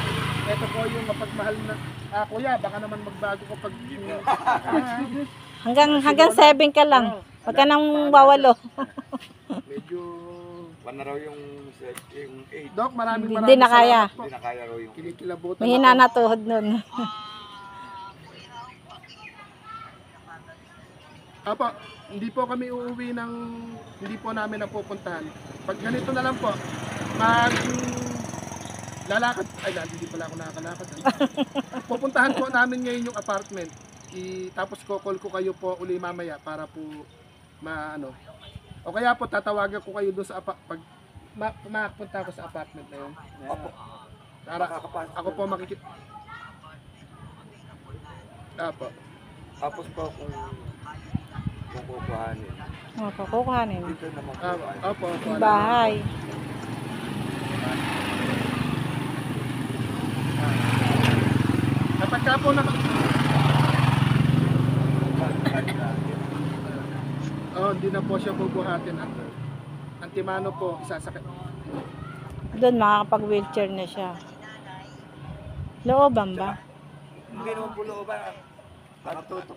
Ito po yung mapagmahal na, kuya, baka naman magbago ko pag Hanggang 7 ka lang. Huwag ka nang wawalo. medyo... Wala raw yung 8. Doc, maraming Hindi na kaya. salamat po. Hindi na kaya raw yung Kinikilabutan Mahina ako. na tuhod nun. Apo, hindi po kami uuwi ng, hindi po namin napupuntahan. Pag ganito na lang po, lalakad. Ay, hindi pala ako nakakalakad. Pupuntahan po namin ngayon yung apartment. Tapos ko-call ko kayo po uli mamaya para po maano. O kaya po tatawagan ko kayo doon sa pag mapunta ako sa apartment na yun. Opo. Para ako po makikita. Apo. Tapos po kung kukuhanin. Opo, kukuhanin. Dito naman po. Opo. Yung bahay. Kapag ka po hindi na po siya bubuhatin. Antimano po, isasakit. Doon makakapag-wheelchair na siya. Looban ba? Hindi naman po looban.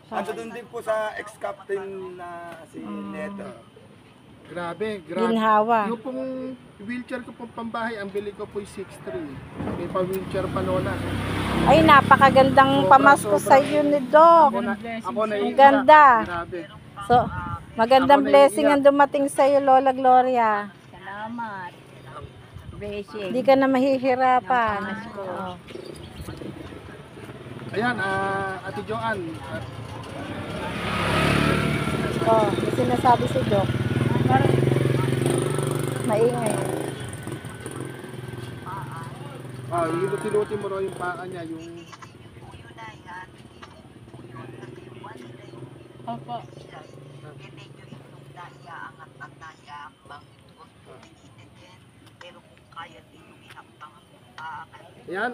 Ando doon din po sa ex-captain na si Neto. Grabe. Ginhawa. Yung pong wheelchair ko pong pambahay, ang bili ko po 6'3". May pa-wheelchair pa lola. Ay, napakagandang pamasko sa iyo ni Doc. Ako na Ang ganda. Grabe. So, magandang Ako blessing naiiyak. ang dumating sa iyo, Lola Gloria. Salamat. Blessing. Hindi ka na mahihirapan. Oo. Ayan, Ate Joanne. Oh, may sinasabi si Doc. Maingay. Hiluti-luti mo raw yung paa niya, yung Opo. Ayan,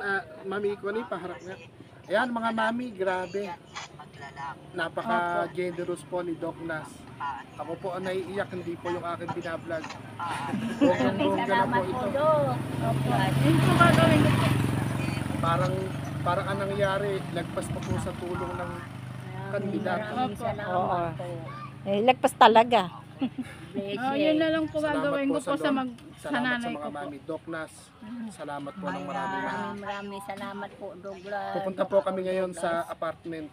Mami Connie, paharap nga. Ayan, mga mami, grabe. Napaka-generous po ni Doc Nas. Ako po ang naiiyak, hindi po yung aking binablog. Maraming salamat po, Dok. Opo. Yun po gagawin ko po. Parang anong nangyari, lagpas pa po sa tulong ng kandidato. Maraming Oo. salamat po. Eh, lagpas talaga. Yun na lang po Salamat gagawin ko po sa Lord. sa Salamat nanay sa ko mga po. mami. Doc Nas, salamat po ng marami. Maraming salamat po, Douglas. Pupunta po kami ngayon sa apartment.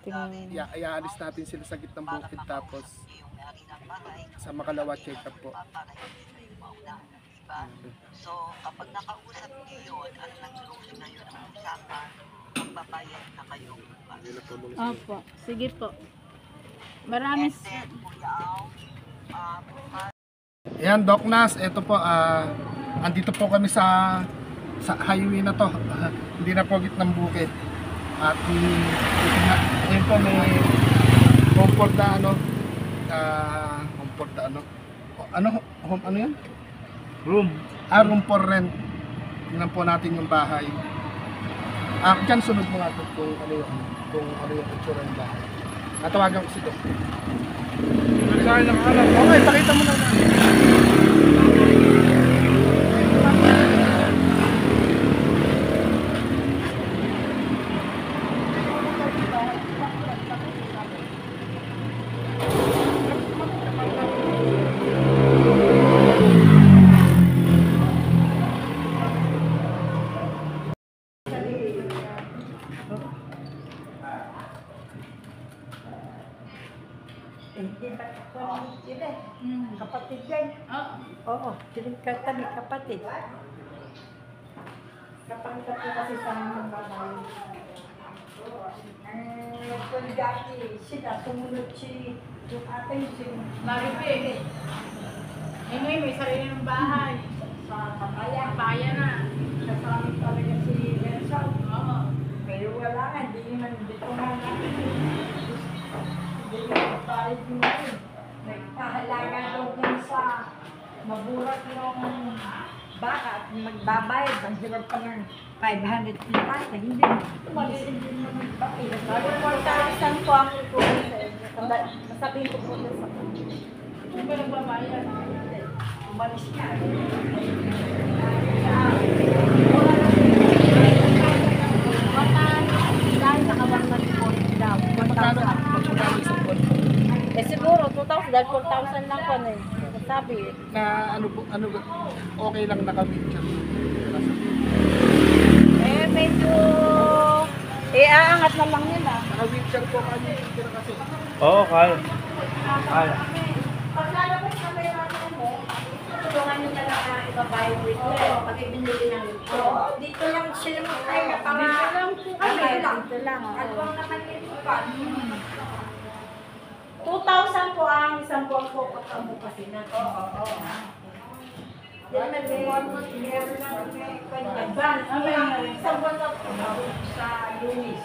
Tingnan. Iaalis natin sila sa gitnang bukid tapos sa Makalawa check-up po. So, kapag nakausap niyo yun at nag-close na yun ang usapan, magbabayad na kayo. Opo. Sige po. Maraming Then, Kuya Al, Ayan, Doc Nas, ito po, andito po kami sa highway na to. Hindi na po gitnang bukid. At ayun po, may comfort na ano yan? Room. Room for rent. Tingnan po natin yung bahay. Diyan sunod mo nga ito kung ano yung itsura ng bahay. Natawagan ko si Doc. Okay, pakita mo na. Kapatid yan. Oo, sinigkata ni kapatid. Kapatid ko kasi sa mga babae. Kung dati sila, sumunod yung atin, Maripe. Ngayon may sarili ng bahay. sa kabayan. Kaya na. Kasama talaga si Gerson. Oo. Pero wala nga, hindi ko nga natin. Hindi ko papalit yung ngayon. Nagkahalaga daw dun sa maburat yung baka at magbabayad. Ang hirap pa ng 500 pitas. Hindi. Umalis hindi naman papel. 4,000 po ang ikunin sa inyo. Sasabihin ko po sa kanya. Hindi ba nagbabayad? Umalis niya. Dahil nakawang mag-report daw. Magkano isang buwan? Eh siguro 2,000 dahil 4,000 lang po na eh. Sabi eh. Na okay lang naka-wheelchair. Eh medyo aangat na lang nila. Naka-wheelchair po kanya kasi. Oo, kaya. Kaya. Pag lalabas na may natin mo, tulungan namin talaga ibabayad dito. Pag ibinili ng ito. Dito lang sila magkaya para... Dito lang po kami. Dito lang. Kalbang naman yung ipan. 2,000 po ang isang buwan po pagkamu kasi na. Yan na meron lang may Advance. isang buwan na po sa Lunis.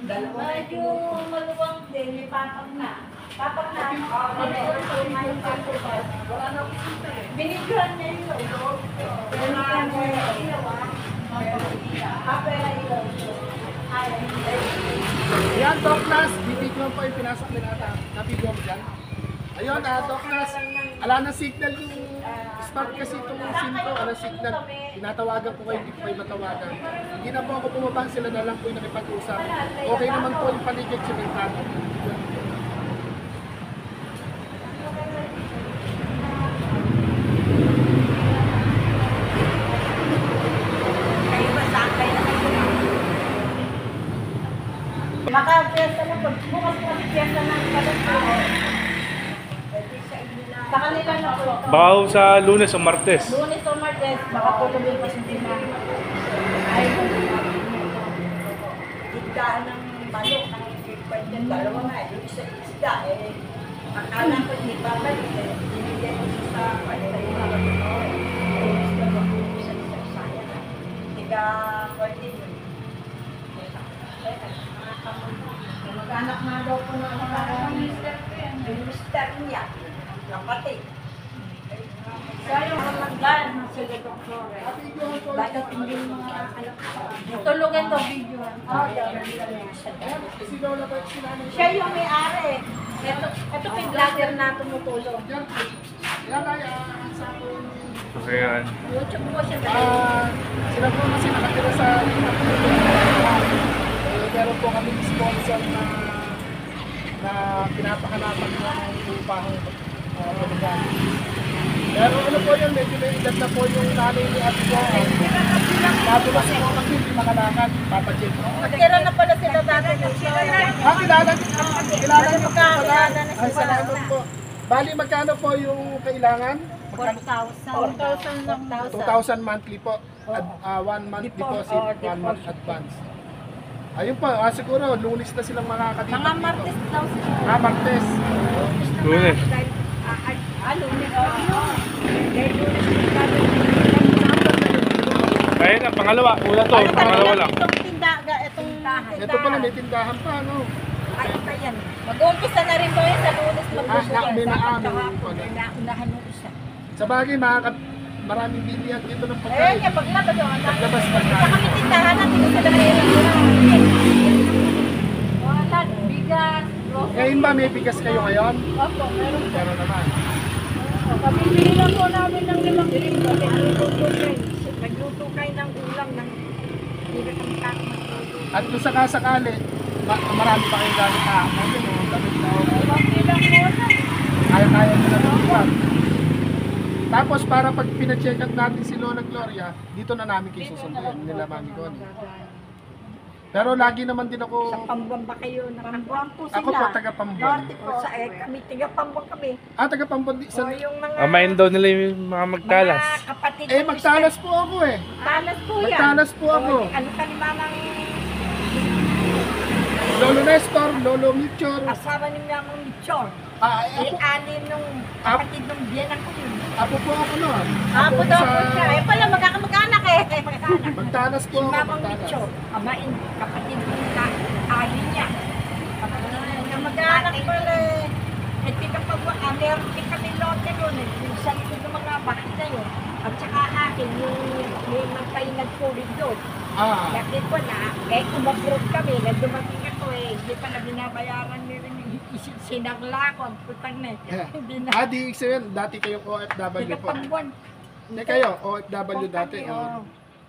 Medyo maluwang din, may papak na. Papak na. Binigyan niya yung loob. Binigyan niya yung ilaw. Kapela ilaw. Ayan, Doknas, bibidyo po yung pinasok ni Nata. Nabidyo mo dyan. Ayun, Doknas, ala na signal yung start kasi itong SIM ko, ala signal. Tinatawagan ko kayo, hindi ko kayo matawagan. Hindi na po ako bumaba, sila na lang po yung nakipag-usap. Okay naman po yung paligid sa bintana. Kayo ba saan kayo nakikita? Maka-fiesta na po. Bukas po kasi fiesta na ang kalat po. Sa kanila na po. Baka ho sa Lunes o Martes. Lunes o Martes, baka po lumipas din na. Ay, isdaan ng manok ng pwede dalawa nga. Yung isa isda eh. Akala ko hindi babalik eh. Binigyan ko sa pwede Tiga pwede yun. Mag-anak na daw po na Yung mister niya, kapatid. Sayang ang magdan sila doktor. Bakit hindi mo alam ko? Tulugan to video. Si Lola po, sinanay Siya yung may-ari. Ito po yung vlogger na tumutulong. dyan. Yan ay, sa akin. Ayan. YouTube po siya. Sila po kasi nakatira sa meron po kami sponsor na pinapakanapan ng upahang pagkakas. Pero ano po yun, medyo may edad na po yung nanay ni Ate ko. Natulas po kasi hindi makalakad, papacheck. Tira na pala sila dati. Kilala niyo po pala. Ay, salamat po. Bali, magkano po yung kailangan? 4,000 lang. 2,000 monthly po. 1 month deposit, 1 month advance. Ayun po, siguro Lunes na silang makakadito. Mga Martes daw sila. Martes. Lunes. Ayun na, pangalawa. Una to, pangalawa lang. Itong tindaga, itong Ito pala, may tindahan pa, ano? Ay, ito yan. Mag-uumpisa na rin po yun sa Lunes May magbubukas. naamin po. Naunahan mo isa. Sa bagay, maraming bilihan dito ng Ayan pagkain. niya, paglabas yung anak. Paglabas Sa pagkain. kami tindahan natin, sa dalawa wala, bigas, Ngayon ba, may bigas kayo ngayon? Opo, meron. Meron naman. Pabibili lang po namin ng 5 kilo. Nagluto kayo ng ulam ng pinakang At kung sakasakali, marami pa kayong gamit na ayun, damit na kaya-kaya nila ng Tapos para pag pina-check up natin si Lola Gloria, dito na namin kayo susunduin nila Mami Connie. Pero lagi naman din ako, Pambuan ba kayo? Pambuan po sila. ako po taga Pambuan. Norte po. Sa kami, tiga Pambuan kami. Taga Pambuan. O yung mga... Amayin daw nila yung mga magtalas. Mga kapatid. Magtalas po ako eh. Talas po yan. Magtalas po ako. Ano ka ni Mamang Lolo Nestor, Lolo Michor. asawa ni Mamang Michor? Ako, Alin nung kapatid nung biyanan ko yun. ako po ako noon. Apo daw po siya. Eh pala, magkakamag-anak eh. Magtalas po Si ako. Mamang Magtalas. Michor. Amain, kapatid nung alin niya. Mag-anak pala eh. Eh, tika pa po, meron din kami lote doon eh. Yung sa likod ng mga bahay na yun. At saka akin, yung may magpay nagpulit doon. Kasi po na, eh umabrod kami, na dumating ako eh, hindi pa na binabayaran nila yung sinagla ko, ang putang na eh. Hindi na. Di sabihin, dati kayong OFW Tiga po. Pambuan. Hindi kayo, OFW dati. Oo.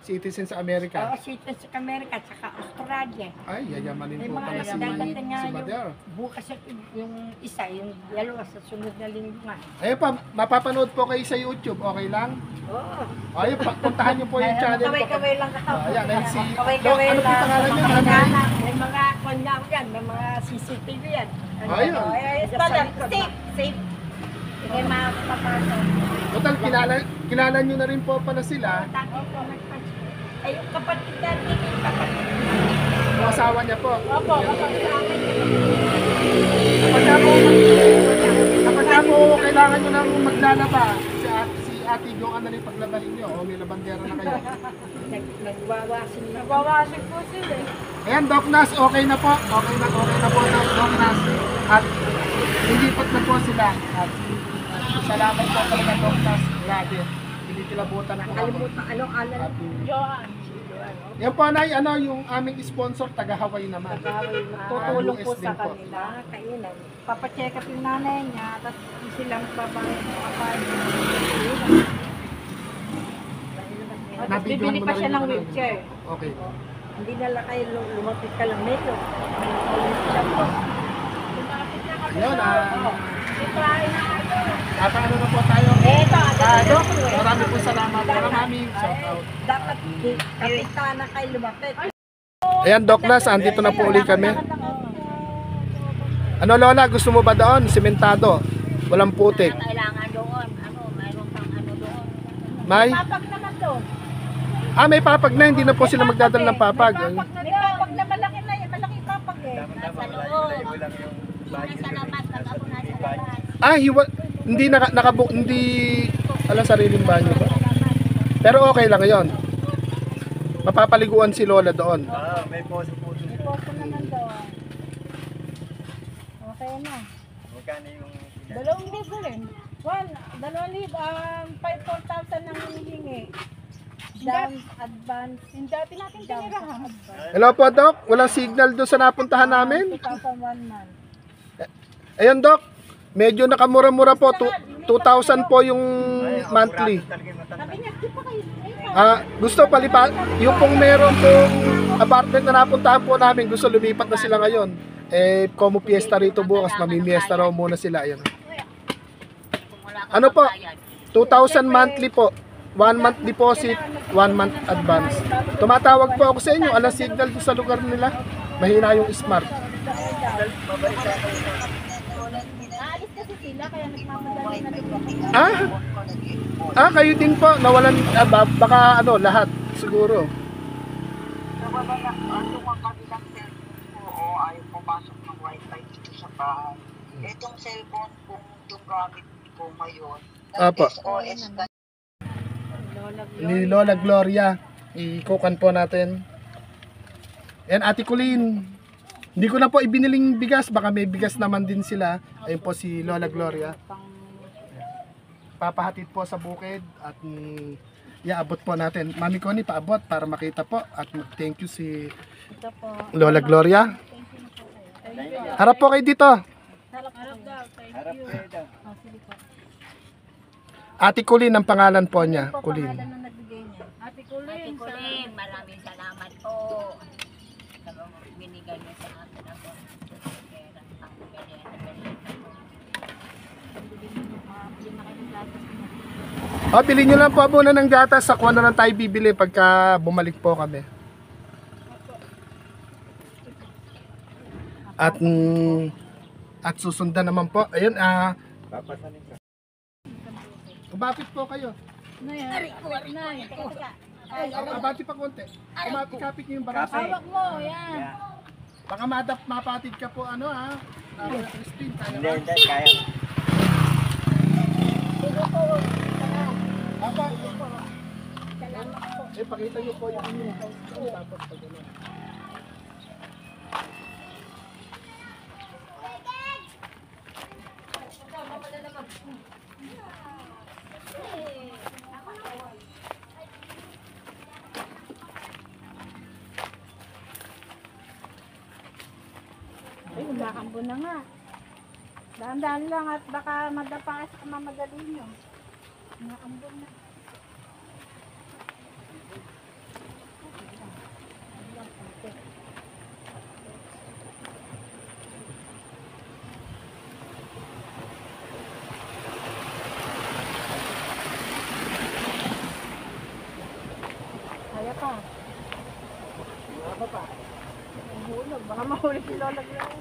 Citizen sa Oo, Amerika. sito sa Amerika, saka Australia. Ay, yayamanin May po mga pala dadating nga si yung Mother. bukas yung isa, yung dalawa sa sunod na linggo nga. Ayun pa, mapapanood po kayo sa YouTube, okay lang? Oo. Ayun, puntahan niyo po yung channel ko. Kaway-kaway lang ka. Ayan, ayun si... Kaway-kaway Ano po lang. pangalan niyo? Mga Nanay? anak, may mga kanya ko yan, may mga CCTV yan. Ayun. Ayos pala. Safe. Safe. Hindi mapapasok. Total, kilala nyo na rin po pala sila. Ay, yung kapatid natin, yung kapatid. Yung asawa niya po. Opo, kapag sa akin. Kapag po kailangan nyo nang maglalaba, si ate yung ano rin paglabahin nyo, o may labandera na kayo. Nagwawasin na. Nagwawasig po sila eh. Ayan, Doc Nas, okay na po. Okay na po, Doc Nas. At nilipat na po sila. At salamat po talaga, Doc Nas. Grabe. Hindi kilabutan po ako. Kalimutan, anong alam? Joan. Yan po, Nay, ano, yung aming sponsor, taga-Hawaii naman. Tutulong po US din sa po. kanila. Kainan. Papacheck up yung nanay niya, tapos silang babae ng apartment. Nabidyohan Bibili mo pa na siya rin ng yung wheelchair. Okay. Hindi na lang kayo lumapit ka lang nito. Ayun, I-try na ito. ano na po tayo. Eto, Doc, marami po salamat. Maraming shout out. dapat kapitan na kayo lumapit. Ayan, Doc Nas, andito na po ulit kami. Ano, Lola, gusto mo ba doon? Simentado. Walang putik. Kailangan doon. Ano, mayroon pang ano doon. May? Papag naman doon. May papag na. Hindi na po sila magdadala ng papag. Papag na May doon. papag na malaki na yan, malaki papag eh. Nasa loob. Nasa labas. Pag ako nasa labas. Hindi nakabook, hindi alam sariling banyo ba? Pero okay lang 'yon. Mapapaliguan si Lola doon. May poso po doon. May posto naman doon. Okay na. Magkano yung 2,000 rin. 5,000 nang hinihingi. Down, advance. Yung dati natin tinirahan. Hello po, Doc. Walang signal doon sa napuntahan namin. 2,001 man. Ayun, Doc. Medyo nakamura-mura po. 2,000 po yung monthly. Sabi niya, di pa kayo. Gusto palipat. Yung pong meron pong apartment na napuntahan po namin, gusto lumipat na sila ngayon. Como fiesta rito bukas, mamimiesta raw muna sila. Ayun. Kung wala kang Ano po? pagbayad. 2,000 monthly po. 1 month deposit, 1 month advance. Tumatawag po ako sa inyo. Alas signal doon sa lugar nila. Mahina yung smart. Aalis kasi sila, kaya nagmamadali na dito. Kayo din po. Nawalan, baka ano, lahat. Siguro. Nawala na yung mga kabilang cellphone ko o ayaw pumasok ng wifi dito sa bahay. Itong cellphone kung itong gamit ko ngayon, Apo. SOS ka Ni Lola Gloria. Ikukan po natin. Yan, Ate Colleen. Hindi ko na po ibiniling bigas. Baka may bigas naman din sila. Ayun po si Lola Gloria. Papahatid po sa bukid. At iaabot po natin. Mami Connie, paabot para makita po. At thank you si Lola Gloria. Harap po kayo dito. Harap daw. Thank you. Ate Colleen ang pangalan po niya. Colleen. Ate Kulin. Ate Kulin, maraming salamat po. Binigay niyo sa akin ako. Pera, pang-pera, Bilhin nyo lang po muna ng gatas. Sa kuha na lang tayo bibili pagka bumalik po kami. At susundan naman po. Ayun, Kumapit po kayo. Nay. Abati pa konti. Kumapit nyo yung barasa. Hawak mo, yan. Baka mapatid ka po Christine, kaya ba? Hindi, kaya. Apa? Pakita nyo po yung inyo. Tapos pag ano. Ay, umakambo na nga. Dahan-dahan lang at baka madapa sa mamadali nyo. Umakambo na. Kaya pa. Mahulog. Baka mahulog si Lola Gloria.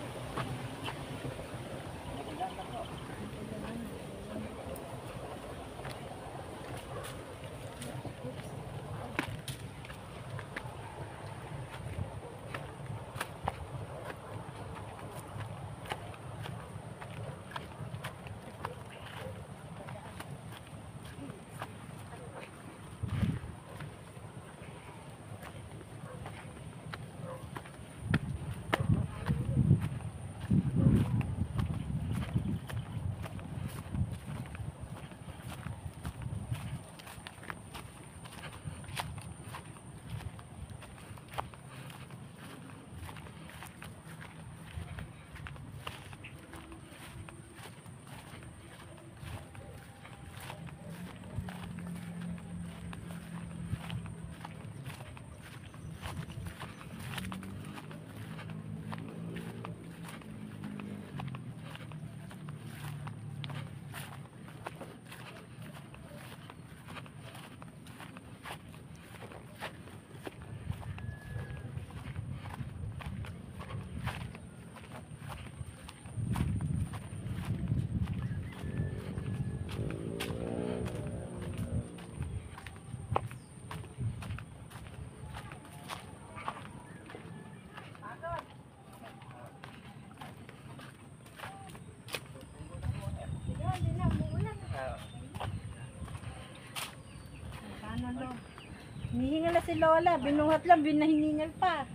Hinihingal na si Lola. Binuhat lang, binahiningal pa.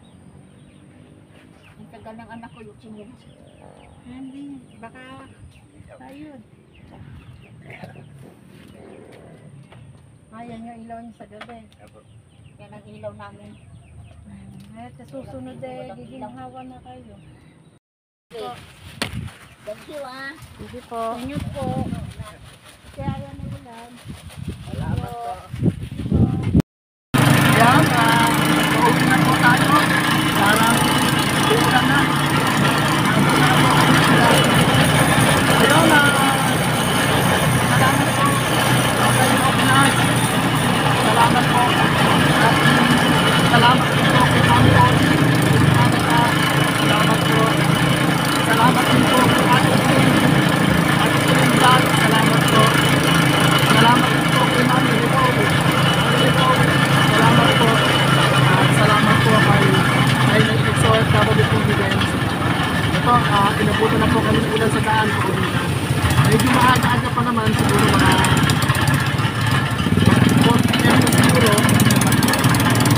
Ang tagal ng anak ko yung sinil. Hindi, baka ayun. Ayan yung ilaw niya sa gabi. Yan ang ilaw namin. Sa susunod giginhawa na kayo. Thank you ah. Sige po. Inyo po. Kaya yan ang ulan. Salamat po. Yan, pauwi na po tayo. Parang ulan na. Ayun na. Salamat po. Okay, okay. Salamat po. Salamat po kay Mami Odi. Salamat po. Salamat din po kay Ate Queen. Ate Queen Vlog. Salamat po. Salamat din po kay Mami Ripowi. Mami Ripowi. Salamat po. At salamat po kay XOFW Confidence. Ito, inabutan na po kami ulan sa daan po ulit. Medyo maaga-aga pa naman, siguro mga 4 p.m. na siguro.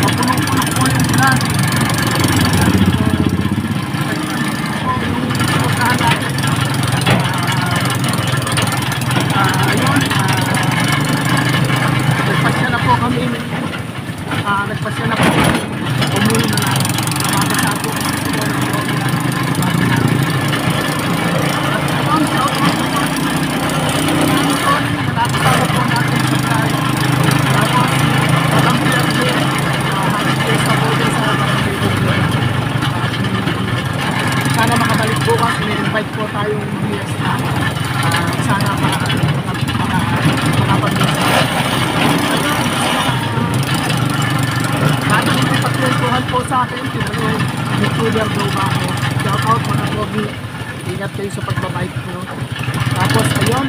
Mapunong-punong po yung ulan. Yung pupuntahan natin. Ayun, nagpasya na po kami. Nagpasya na po kami. Umuwi na lang. Mamasa po kami sa mga nakasama po natin sa tayo. Tapos, walang piyerde. Happy days na po din sa barangay Bugla. Sana makabalik bukas. May-invite po tayong fiesta. Sana makapag-fiesta. Sana may pagkwentuhan po sa akin. Tinanong, YouTuber daw ba ako? Shout out mga Kogi. Ingat kayo sa pagbabike ko. Tapos ayun,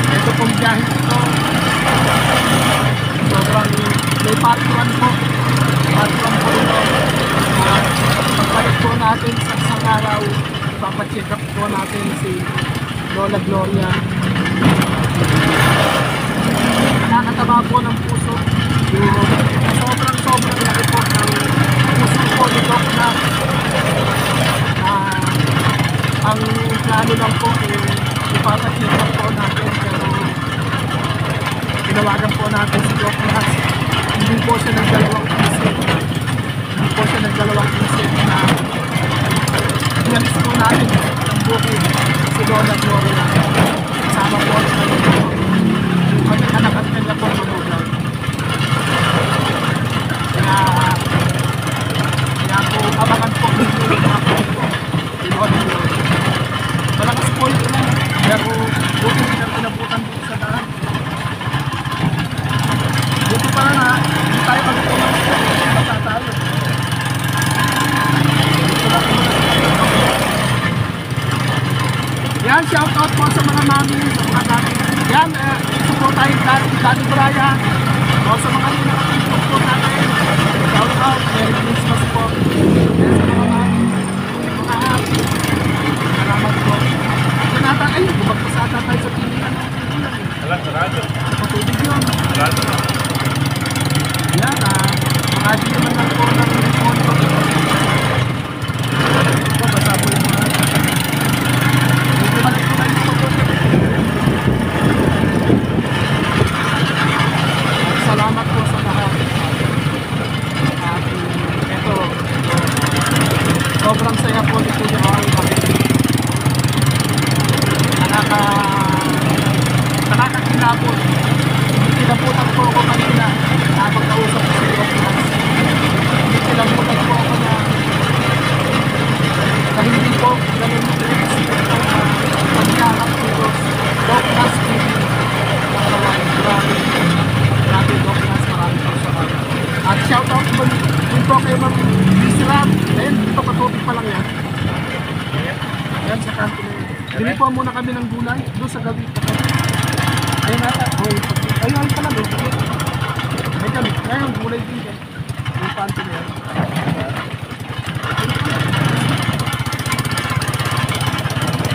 ito pong biyahe ito. Sobrang may part 1 po. Part 1 po ito. Pagbalik po natin sa isang araw, ipapacheck up po natin si Lola Gloria. Nakakataba po ng puso. Sobrang laki po ng puso po ni Doc na ang plano lang po ipapacheck up po natin, pero tinawagan po natin si Doc Nas. Hindi po siya nagdalawang isip na ialis po natin ang bukid si Lola Gloria. Kasama po sa kami anak at kanya po magulang. Kaya po abangan po dito na po si Lola Gloria. Malakas po yun na, pero buti na pinabutan dito sa daan. Buti pa na, hindi tayo magpulang basta tayo. Yan, shout out po sa mga mami, sa mga dati. Yan, support tayo Daddy Brian. O sa mga nakapagpapag po natin. Shout out, Merry Christmas po. Yan sa mga mami, mga happy. Salamat po. Nata, ay, bumagpas ata tayo sa pilihan. Sarado. Patubig yun. Sarado na. Yan, mga di naman lang po ng photo. Ito, basa po yung mga. Medyo malik po tayo sa photo. Salamat po sa lahat. At ito, sobrang saya po ni Kuya Al. Nakakakinabot. Kinabutan po ako kanina na magkausap ko si Doc Nas. Kinabutan po ako na hindi po ganun tricks ito na pagkakap ko Doc Nas TV. Grabe Doc Nas, maraming salamat. At shout out po din po kay Ma'am Bisram. Ayun, ito patubig pa lang yan. Yan sa kanto na yun. Bili po muna kami ng gulay doon sa gabi. Ayun nata. Ayun pala doon. May kami. Ngayon gulay din yan. Yung kanto na yan.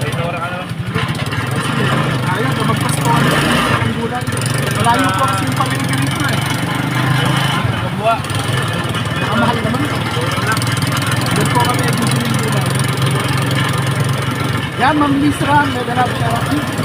Ay, Nora ka naman. Ayun, magpas po kami ng gulay. Malayo po kasi yung pamilya rito eh. Ma'am Miss Ram, may dala po.